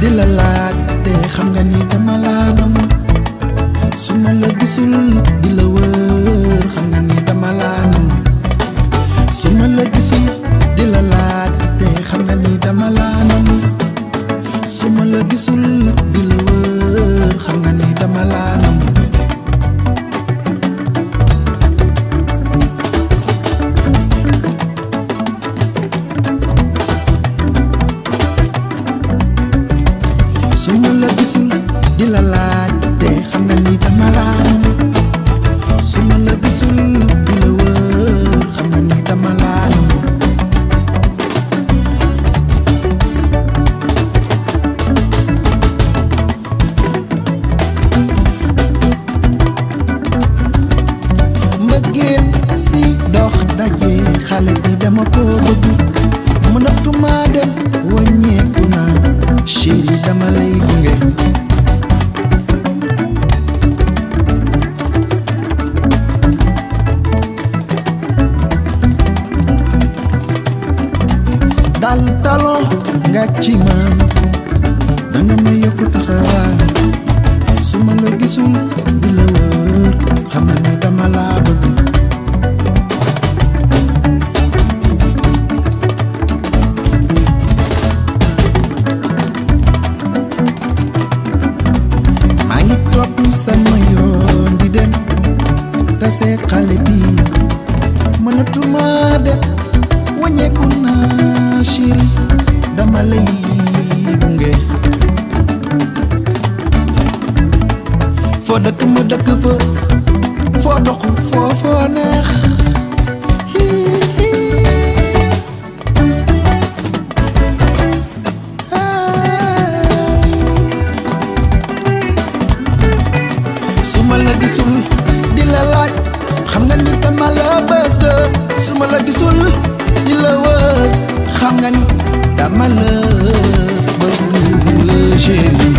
di la laaj te xam nga ni dama laa nam su ma la gisul di la wër xam nga ni dama laa nam su ma la gisul di la laaj te xam nga ni dama laa nam su ma la gisul di la wër xam nga ni dama laa nam su ma la gisul di la laaj te xam nga ni dama laa nam su ma la gisul di la wër xam nga ni dama laa nam mbëggeel si dox daje xale bi dama ko bëgg mënatuma dem wàññeeku naa chéri dama lay gunge dal talon nga ci man danga ma yokku taxawaay su ma la gisul di la wër xam na ni dama laa bëgg maa ngi topp sama yoon di dem tase xale bi mënatuma dem wàññeeku naa chéri dama lay gunge foo dëkk ma dëkk fa foo doxu foo neex su ma la gisul di la laaj xam nga ni dama la bëgg su ma la gisul di la wër xam nga ni dama la bëgg chéri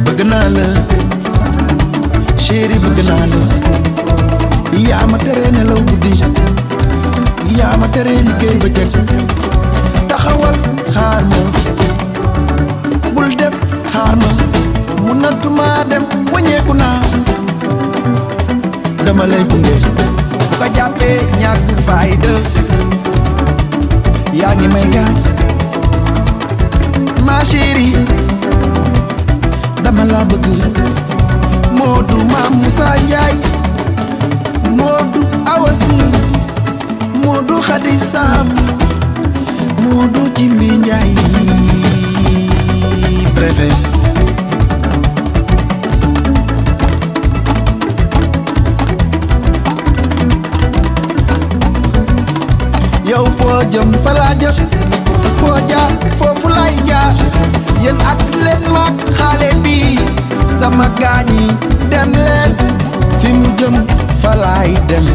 bëgg naa la chéri bëgg naa la yaa ma tere nelaw guddi yaa ma tere liggéey ba jëkk taxawal xaar ma bul dem xaar ma mënatuma dem wàññeeku naa dama lay gunge bu ko jàppee ñàkk fayda yaa ngi may gaañ ma chérie dama la bëgg Modou Maam Moussa Ndiaye Modou Awasi Modou Khady Sam Modou Jimbi Ndiaye préfet yow foo jëm fa laa jëm foo jaar foofu lay jaar yéen at leen mag xale bi sama gaañi dem leen fi mu jëm fa lay dem